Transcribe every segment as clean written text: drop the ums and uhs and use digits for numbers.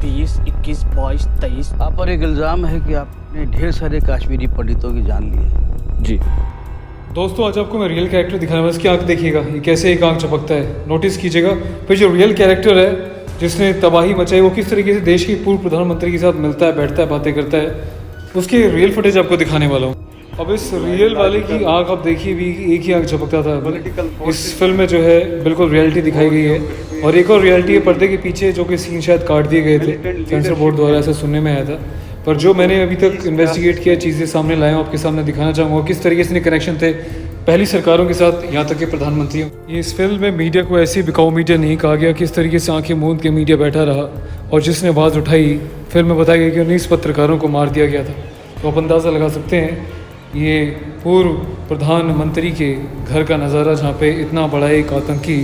20, 21, 22, 23। आप पर एक इल्ज़ाम है कि आपने ढेर सारे कश्मीरी पंडितों की जान ली है। जी दोस्तों आज आपको मैं रियल कैरेक्टर दिखाने वाला, इसकी आंख देखिएगा, ये कैसे एक आंख चपकता है, नोटिस कीजिएगा। फिर जो रियल कैरेक्टर है जिसने तबाही मचाई, वो किस तरीके से देश के पूर्व प्रधानमंत्री के साथ मिलता है, बैठता है, बातें करता है, उसकी रियल फुटेज आपको दिखाने वाला हूँ। अब इस रियल वाले की आंख आप देखिए भी, एक ही आंख झपकता था। इस फिल्म में जो है बिल्कुल रियलिटी दिखाई गई है। और एक और रियलिटी है पर्दे के पीछे, जो कि सीन शायद काट दिए गए थे सेंसर बोर्ड द्वारा, ऐसा सुनने में आया था। पर जो मैंने अभी तक इन्वेस्टिगेट किया, चीज़ें सामने लाया हूँ, आपके सामने दिखाना चाहूँगा किस तरीके से कनेक्शन थे पहली सरकारों के साथ, यहाँ तक कि प्रधानमंत्रियों। ये इस फिल्म में मीडिया को ऐसी बिकाऊ मीडिया नहीं कहा गया, किस तरीके से आंखें मूंद के मीडिया बैठा रहा और जिसने आवाज़ उठाई, फिल्म में बताया गया कि 19 पत्रकारों को मार दिया गया था। तो आप अंदाज़ा लगा सकते हैं ये पूर्व प्रधानमंत्री के घर का नज़ारा, जहाँ पे इतना बड़ा एक आतंकी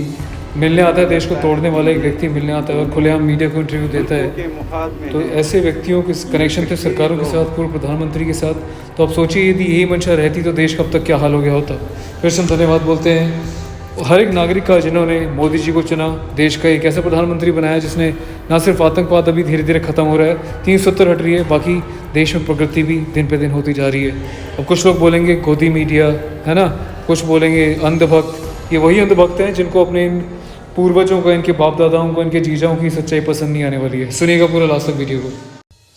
मिलने आता है, देश को तोड़ने वाला एक व्यक्ति मिलने आता है और खुलेआम मीडिया को इंटरव्यू देता है। तो ऐसे व्यक्तियों के कनेक्शन थे सरकारों के साथ, पूर्व प्रधानमंत्री के साथ। तो आप सोचिए यदि यही मंशा रहती तो देश कब तक क्या हाल हो गया होता। फिर से हम धन्यवाद बोलते हैं हर एक नागरिक का जिन्होंने मोदी जी को चुना, देश का एक ऐसा प्रधानमंत्री बनाया जिसने ना सिर्फ आतंकवाद अभी धीरे धीरे ख़त्म हो रहा है, 370 हट रही है, बाकी देश में प्रगति भी दिन पे दिन होती जा रही है। अब कुछ लोग बोलेंगे गोदी मीडिया है ना, कुछ बोलेंगे अंधभक्त। ये वही अंधभक्त हैं जिनको अपने इन पूर्वजों को, इनके बाप दादाओं को, इनके जीजाओं की सच्चाई पसंद नहीं आने वाली है। सुनिएगा पूरा लास्ट तक वीडियो को।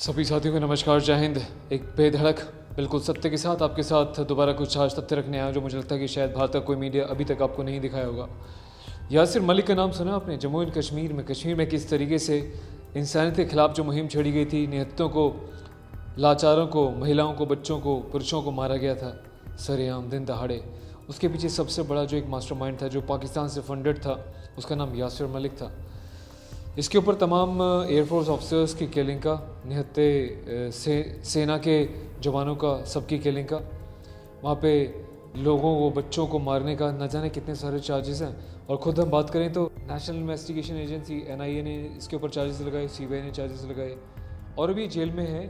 सभी साथियों को नमस्कार, जय हिंद। एक बेधड़क बिल्कुल सत्य के साथ आपके साथ दोबारा कुछ आज तथ्य रखने आया, जो मुझे लगता है कि शायद भारत का कोई मीडिया अभी तक आपको नहीं दिखाया होगा। यासिर मलिक का नाम सुना आपने? जम्मू एंड कश्मीर में किस तरीके से इंसानियत के खिलाफ जो मुहिम छेड़ी गई थी, निहत्तों को, लाचारों को, महिलाओं को, बच्चों को, पुरुषों को मारा गया था सरेआम दिन दहाड़े। उसके पीछे सबसे बड़ा जो एक मास्टरमाइंड था, जो पाकिस्तान से फंडेड था, उसका नाम यासिर मलिक था। इसके ऊपर तमाम एयरफोर्स ऑफिसर्स की किलिंग का, निहत्ते सेना के जवानों का, सबकी किलिंग का, वहाँ पे लोगों को, बच्चों को मारने का न जाने कितने सारे चार्जेस हैं। और ख़ुद हम बात करें तो नेशनल इन्वेस्टिगेशन एजेंसी NIA ने इसके ऊपर चार्जेस लगाए, CBI ने चार्जेस लगाए, और अभी जेल में है।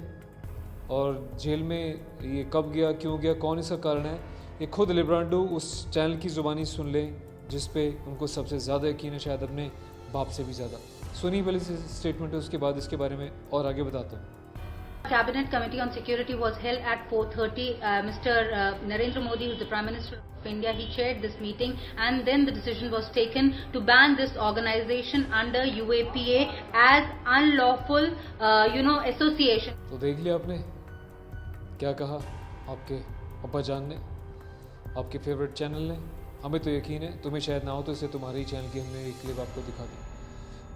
और जेल में ये कब गया, क्यों गया, कौन इसका कारण है, ये खुद लिब्रांडो उस चैनल की ज़ुबानी सुन लें जिस पे उनको सबसे ज़्यादा यकीन है, शायद अपने बाप से भी ज़्यादा। सुनिए पहले स्टेटमेंट है, उसके बाद इसके बारे में और आगे बताता हूँ। Cabinet Committee on Security was held at 4:30. Mr. Narendra Modi, who is the Prime Minister of India, he chaired this meeting, and then the decision was taken to ban this organization under UAPA as unlawful, association. तो देख लिया आपने क्या कहा आपके अब्बा जान ने, आपके फेवरेट चैनल ने। हमें तो यकीन है, तुम्हें शायद ना हो, तो इसे तुम्हारे ही चैनल की हमने एक क्लिप आपको दिखा दी।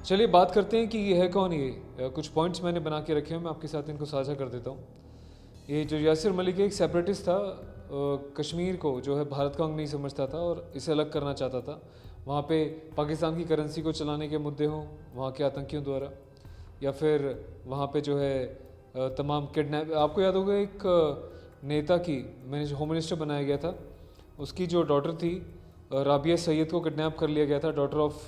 चलिए बात करते हैं कि ये है कौन। ये कुछ पॉइंट्स मैंने बना के रखे हैं, मैं आपके साथ इनको साझा कर देता हूँ। ये जो यासिर मलिक एक सेपरेटिस्ट था, कश्मीर को जो है भारत का अंग नहीं समझता था और इसे अलग करना चाहता था। वहाँ पे पाकिस्तान की करेंसी को चलाने के मुद्दे हों वहाँ के आतंकियों द्वारा, या फिर वहाँ पे जो है तमाम किडनैप। आपको याद होगा एक नेता की मैंने होम मिनिस्टर बनाया गया था, उसकी जो डॉटर थी राबिया सैयद को किडनैप कर लिया गया था, डॉटर ऑफ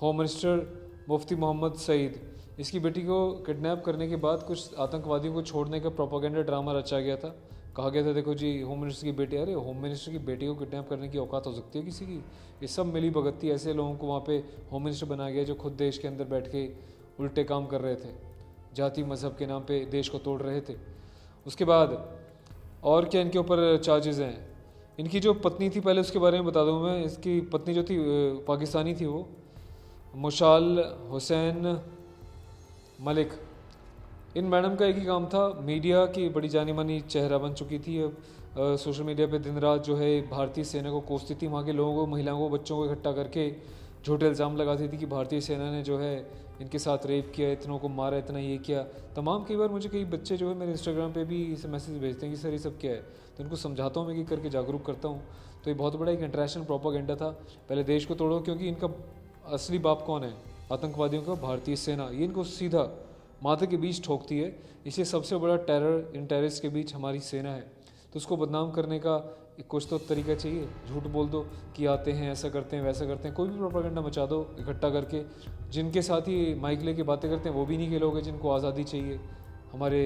होम मिनिस्टर मुफ्ती मोहम्मद सईद। इसकी बेटी को किडनैप करने के बाद कुछ आतंकवादियों को छोड़ने का प्रोपेगेंडा ड्रामा रचा गया था। कहा गया था देखो जी होम मिनिस्टर की बेटी, अरे होम मिनिस्टर की बेटी को किडनैप करने की औकात हो सकती है किसी की? ये सब मिली भगत थी। ऐसे लोगों को वहाँ पे होम मिनिस्टर बनाया गया जो खुद देश के अंदर बैठ के उल्टे काम कर रहे थे, जाति मज़हब के नाम पर देश को तोड़ रहे थे। उसके बाद और क्या इनके ऊपर चार्जेस हैं? इनकी जो पत्नी थी, पहले उसके बारे में बता दूँ मैं। इसकी पत्नी जो थी पाकिस्तानी थी, वो मुशाल हुसैन मलिक। इन मैडम का एक ही काम था, मीडिया की बड़ी जानी मानी चेहरा बन चुकी थी। सोशल मीडिया पे दिन रात जो है भारतीय सेना को कोसती थी, वहाँ के लोगों को, महिलाओं को, बच्चों को इकट्ठा करके झूठे इल्ज़ाम लगाती थी कि भारतीय सेना ने जो है इनके साथ रेप किया, इतनों को मारा, इतना ये किया तमाम। कई बार मुझे कई बच्चे जो है मेरे इंस्टाग्राम पे भी इसे मैसेज भेजते हैं कि सर ये सब क्या है, तो उनको समझाता हूँ मैं कि करके जागरूक करता हूँ। तो ये बहुत बड़ा एक इंटरनेशनल प्रोपेगेंडा था, पहले देश को तोड़ो, क्योंकि इनका असली बाप कौन है आतंकवादियों का? भारतीय सेना। ये इनको सीधा माथे के बीच ठोकती है, इसलिए सबसे बड़ा टेरर इन टेररिस्ट के बीच हमारी सेना है। तो उसको बदनाम करने का कुछ तो तरीका चाहिए, झूठ बोल दो कि आते हैं, ऐसा करते हैं, वैसा करते हैं, कोई भी प्रोपेगेंडा मचा दो इकट्ठा करके। जिनके साथ ही माइक लेके बातें करते हैं वो भी नहीं के लोग हैं जिनको आज़ादी चाहिए, हमारे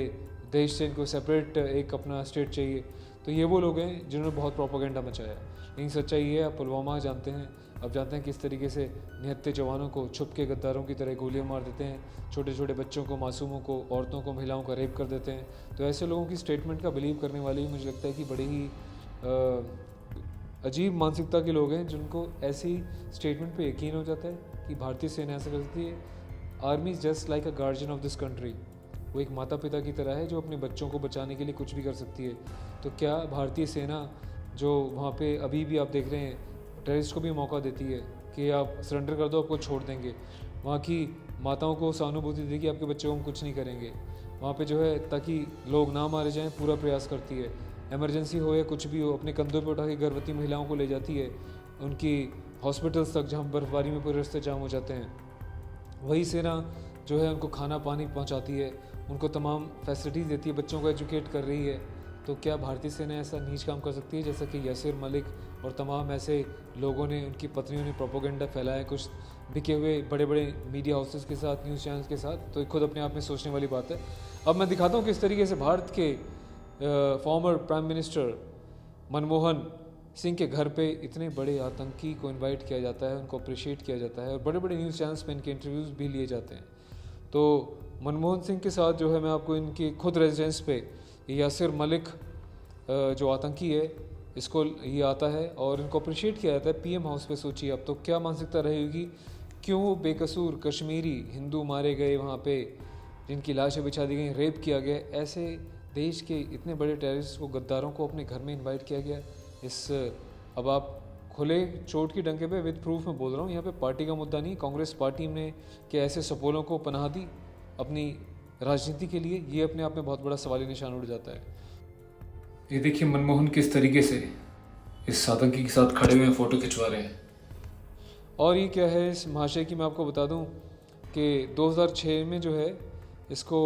देश से इनको सेपरेट एक अपना स्टेट चाहिए। तो ये वो लोग हैं जिन्होंने बहुत प्रोपेगेंडा मचाया। लेकिन सच्चाई ये है, आप पुलवामा जानते हैं, अब जानते हैं किस तरीके से निहत्थे जवानों को छुप के गद्दारों की तरह गोलियां मार देते हैं, छोटे छोटे बच्चों को, मासूमों को, औरतों को, महिलाओं का रेप कर देते हैं। तो ऐसे लोगों की स्टेटमेंट का बिलीव करने वाले ही मुझे लगता है कि बड़े ही अजीब मानसिकता के लोग हैं जिनको ऐसी स्टेटमेंट पे यकीन हो जाता है कि भारतीय सेना ऐसा कर सकती है। Army is just like a guardian of this country. वो एक माता पिता की तरह है जो अपने बच्चों को बचाने के लिए कुछ भी कर सकती है। तो क्या भारतीय सेना जो वहाँ पे अभी भी आप देख रहे हैं टेररिस्ट को भी मौका देती है कि आप सरेंडर कर दो, आपको छोड़ देंगे, वहाँ की माताओं को सहानुभूति दी कि आपके बच्चों को हम कुछ नहीं करेंगे, वहाँ पे जो है ताकि लोग ना मारे जाएं पूरा प्रयास करती है। इमरजेंसी हो या कुछ भी हो अपने कंधों पे उठा के गर्भवती महिलाओं को ले जाती है उनकी हॉस्पिटल्स तक जहाँ बर्फबारी में पूरे रास्ते जाम हो जाते हैं। वही सेना जो है उनको खाना पानी पहुंचाती है, उनको तमाम फैसिलिटीज़ देती है, बच्चों को एजुकेट कर रही है। तो क्या भारतीय सेना ऐसा नीच काम कर सकती है जैसा कि यासिर मलिक और तमाम ऐसे लोगों ने, उनकी पत्नियों ने प्रोपोगेंडा फैलाया कुछ बिके हुए बड़े बड़े मीडिया हाउसेस के साथ, न्यूज़ चैनल्स के साथ? तो खुद अपने आप में सोचने वाली बात है। अब मैं दिखाता हूँ किस तरीके से भारत के former prime minister Manmohan Singh के घर पे इतने बड़े आतंकी को इनवाइट किया जाता है, उनको अप्रिशिएट किया जाता है और बड़े बड़े न्यूज़ चैनल्स पे इनके इंटरव्यूज़ भी लिए जाते हैं। तो मनमोहन सिंह के साथ जो है मैं आपको इनकी खुद रेजिडेंस पे यासिर मलिक जो आतंकी है इसको ये आता है और इनको अप्रिशिएट किया जाता है पीएम हाउस पे। सोचिए अब तो क्या मानसिकता रहेगी, क्यों बेकसूर कश्मीरी हिंदू मारे गए वहाँ पे, जिनकी लाशें बिछा दी गई, रेप किया गया, ऐसे देश के इतने बड़े टेररिस्ट को, गद्दारों को अपने घर में इन्वाइट किया गया। इस अब आप खुले चोट की डंके पे विद प्रूफ में बोल रहा हूँ, यहाँ पे पार्टी का मुद्दा नहीं, कांग्रेस पार्टी ने कि ऐसे सपोलों को पनाह दी अपनी राजनीति के लिए, ये अपने आप में बहुत बड़ा सवाली निशान उठ जाता है। ये देखिए मनमोहन किस तरीके से इस आतंकी के साथ खड़े हुए फ़ोटो खिंचवा रहे हैं। और ये क्या है इस महाशय की मैं आपको बता दूं कि 2006 में जो है इसको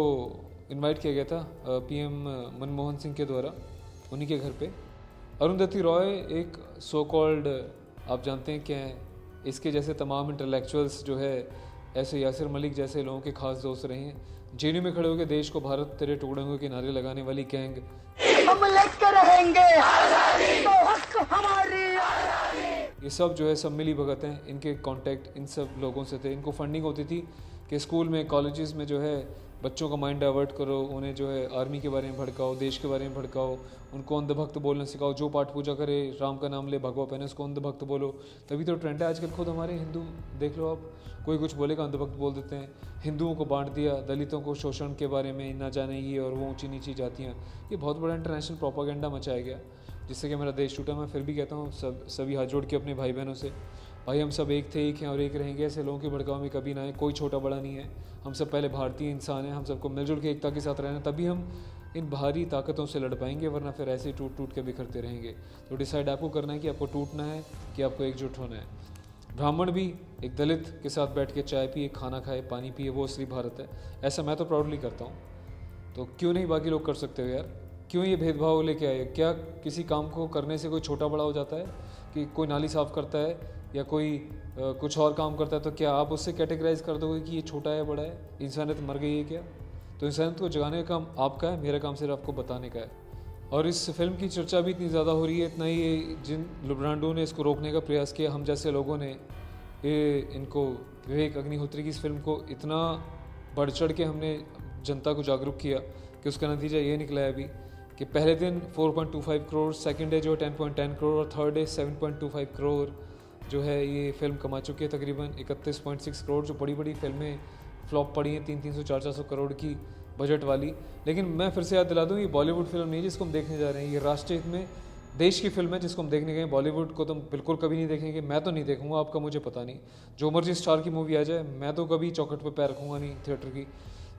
इनवाइट किया गया था पीएम मनमोहन सिंह के द्वारा उन्हीं के घर पे। अरुंधति रॉय एक सो कॉल्ड, आप जानते हैं क्या है, इसके जैसे तमाम इंटेलेक्चुअल्स जो है ऐसे यासिर मलिक जैसे लोगों के खास दोस्त रहे हैं। जेएनयू में खड़े होकर देश को भारत तेरे टुकड़े होंगे के नारे लगाने वाली गैंग, हम लेकर रहेंगे तो हक हमारी। ये सब जो है सब मिली भगत हैं। इनके कांटेक्ट इन सब लोगों से थे। इनको फंडिंग होती थी कि स्कूल में, कॉलेजेस में जो है बच्चों का माइंड डाइवर्ट करो, उन्हें जो है आर्मी के बारे में भड़काओ, देश के बारे में भड़काओ, उनको अंधभक्त बोलना सिखाओ, जो पाठ पूजा करे, राम का नाम ले, भगवा पहने, उसको अंधभक्त बोलो। तभी तो ट्रेंड है आजकल। खुद हमारे हिंदू देख लो आप, कोई कुछ बोलेगा अंधभक्त बोल देते हैं। हिंदुओं को बांट दिया, दलितों को शोषण के बारे में ना जाने ये और वो ऊंची नीची जातियाँ, ये बहुत बड़ा इंटरनेशनल प्रोपागेंडा मचाया गया जिससे कि मेरा देश टूटा। मैं फिर भी कहता हूँ सभी हाथ जोड़ के अपने भाई बहनों से, भाई हम सब एक थे, एक हैं और एक रहेंगे। ऐसे लोगों के भड़काव में कभी ना आए। कोई छोटा बड़ा नहीं है, हम सब पहले भारतीय इंसान हैं। हम सबको मिलजुल के एकता के साथ रहना, तभी हम इन बाहरी ताकतों से लड़ पाएंगे, वरना फिर ऐसे टूट टूट के बिखरते रहेंगे। तो डिसाइड आपको करना है कि आपको टूटना है कि आपको एकजुट होना है। ब्राह्मण भी एक दलित के साथ बैठ के चाय पिए, खाना खाए, पानी पिए, वो असली भारत है। ऐसा मैं तो प्राउडली करता हूँ। तो क्यों नहीं बाकी लोग कर सकते हो यार? क्यों ये भेदभाव लेके आए? क्या किसी काम को करने से कोई छोटा बड़ा हो जाता है? कि कोई नाली साफ़ करता है या कोई कुछ और काम करता है तो क्या आप उससे कैटेगराइज कर दोगे कि ये छोटा है, बड़ा है? इंसानियत मर गई है क्या? तो इंसानियत को जगाने का काम आपका है, मेरा काम सिर्फ आपको बताने का है। और इस फिल्म की चर्चा भी इतनी ज़्यादा हो रही है, इतना ही जिन ब्रांडों ने इसको रोकने का प्रयास किया, हम जैसे लोगों ने इनको, विवेक अग्निहोत्री की इस फिल्म को इतना बढ़ चढ़ के हमने जनता को जागरूक किया कि उसका नतीजा ये निकला है अभी कि पहले दिन 4.25 करोड़, सेकंड डे जो 10.10 करोड़ और थर्ड डे 7.25 करोड़ जो है ये फिल्म कमा चुकी है। तकरीबन 31.6 करोड़, जो बड़ी बड़ी फिल्में फ्लॉप पड़ी हैं 300, 400 करोड़ की बजट वाली। लेकिन मैं फिर से याद दिला दूँ, ये बॉलीवुड फिल्म नहीं है जिसको हम देखने जा रहे हैं, ये राष्ट्रीय हित में देश की फिल्म है जिसको हम देखने गए। बॉलीवुड को तो हम बिल्कुल कभी नहीं देखेंगे, मैं तो नहीं देखूंगा, आपका मुझे पता नहीं। जो मर्जी स्टार की मूवी आ जाए, मैं तो कभी चौखट पर पैर रखूँगा नहीं थिएटर की।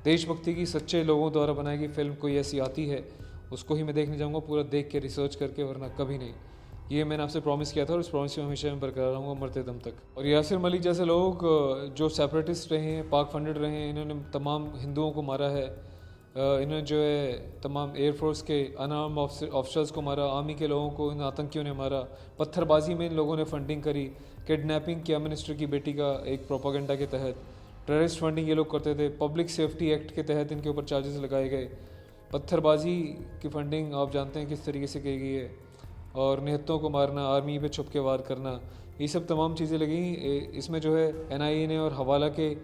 देशभक्ति की, सच्चे लोगों द्वारा बनाई गई फिल्म कोई ऐसी आती है उसको ही मैं देखने जाऊँगा, पूरा देख के रिसर्च करके, वरना कभी नहीं। ये मैंने आपसे प्रॉमिस किया था और इस प्रॉमिस में हमेशा मैं बरकरार रहूँगा मरते दम तक। और यासिर मलिक जैसे लोग जो सेपरेटिस्ट रहे हैं, पाक फंडेड रहे हैं, इन्होंने तमाम हिंदुओं को मारा है, इन्होंने जो है तमाम एयरफोर्स के अनआर्म ऑफिसर्स को मारा, आर्मी के लोगों को इन आतंकियों ने मारा, पत्थरबाजी में इन लोगों ने फंडिंग करी, किडनैपिंग किया मिनिस्टर की बेटी का एक प्रोपागेंडा के तहत, टेररिस्ट फंडिंग ये लोग करते थे, पब्लिक सेफ्टी एक्ट के तहत इनके ऊपर चार्जेस लगाए गए, पत्थरबाजी की फंडिंग आप जानते हैं किस तरीके से की गई है, और निहत्तों को मारना, आर्मी पे छुप के वार करना, ये सब तमाम चीज़ें लगी। इसमें जो है NIA ने और हवाला के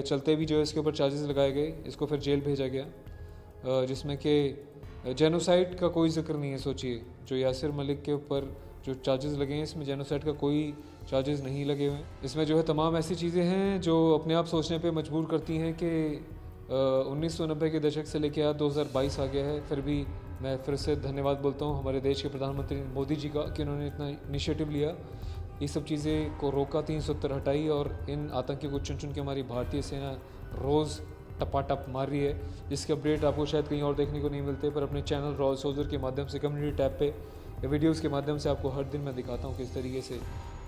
चलते भी जो है इसके ऊपर चार्जेस लगाए गए, इसको फिर जेल भेजा गया, जिसमें कि जेनोसाइड का कोई जिक्र नहीं है। सोचिए, जो यासिर मलिक के ऊपर जो चार्जेस लगे हैं इसमें जेनोसाइड का कोई चार्जेस नहीं लगे हुए हैं। इसमें जो है तमाम ऐसी चीज़ें हैं जो अपने आप सोचने पे मजबूर करती हैं कि 1990 के दशक से लेकर आज 2022 आ गया है। फिर भी मैं फिर से धन्यवाद बोलता हूँ हमारे देश के प्रधानमंत्री मोदी जी का कि उन्होंने इतना इनिशिएटिव लिया, ये सब चीज़ें को रोका, 370 हटाई और इन आतंकियों को चुन चुन के हमारी भारतीय सेना रोज़ टपाटप मार रही है। इसके अपडेट आपको शायद कहीं और देखने को नहीं मिलते, पर अपने चैनल रॉयल सोल्जर के माध्यम से कम्युनिटी टैब पे या वीडियोस के माध्यम से आपको हर दिन मैं दिखाता हूँ किस तरीके से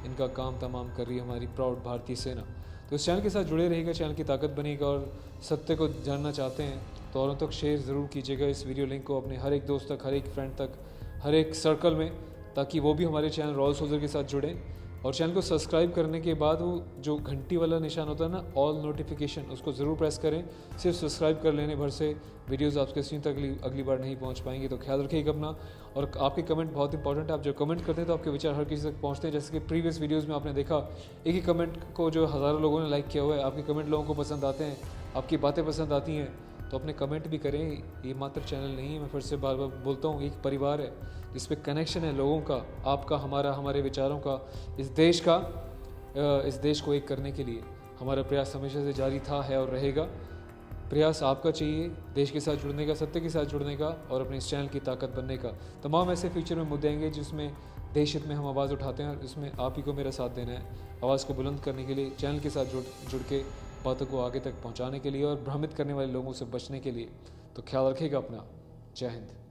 इनका काम तमाम कर रही है हमारी प्राउड भारतीय सेना। तो इस चैनल के साथ जुड़े रहिएगा, चैनल की ताकत बनेगा और सत्य को जानना चाहते हैं तो औरों तक शेयर ज़रूर कीजिएगा इस वीडियो लिंक को, अपने हर एक दोस्त तक, हर एक फ्रेंड तक, हर एक सर्कल में, ताकि वो भी हमारे चैनल रॉयल सोल्जर के साथ जुड़ें। और चैनल को सब्सक्राइब करने के बाद वो जो घंटी वाला निशान होता है ना, ऑल नोटिफिकेशन, उसको ज़रूर प्रेस करें। सिर्फ सब्सक्राइब कर लेने भर से वीडियोस आपके स्क्रीन तक अगली बार नहीं पहुंच पाएंगी, तो ख्याल रखिएगा अपना। और आपके कमेंट बहुत इंपॉर्टेंट है, आप जो कमेंट करते हैं तो आपके विचार हर किसी तक पहुंचते हैं। जैसे कि प्रीवियस वीडियोज़ में आपने देखा, एक ही कमेंट को जो हज़ारों लोगों ने लाइक किया हुआ है। आपके कमेंट लोगों को पसंद आते हैं, आपकी बातें पसंद आती हैं, तो अपने कमेंट भी करें। ये मात्र चैनल नहीं है, मैं फिर से बार बार बोलता हूँ, एक परिवार है जिस पे कनेक्शन है लोगों का, आपका, हमारा, हमारे विचारों का, इस देश का। इस देश को एक करने के लिए हमारा प्रयास हमेशा से जारी था, है और रहेगा। प्रयास आपका चाहिए देश के साथ जुड़ने का, सत्य के साथ जुड़ने का और अपने इस चैनल की ताकत बनने का। तमाम ऐसे फ्यूचर में मुद्दे आएंगे जिसमें देश हित में हम आवाज़ उठाते हैं और इसमें आप ही को मेरा साथ देना है। आवाज़ को बुलंद करने के लिए, चैनल के साथ जुड़ के बातों को आगे तक पहुंचाने के लिए और भ्रमित करने वाले लोगों से बचने के लिए। तो ख्याल रखिएगा अपना। जय हिंद।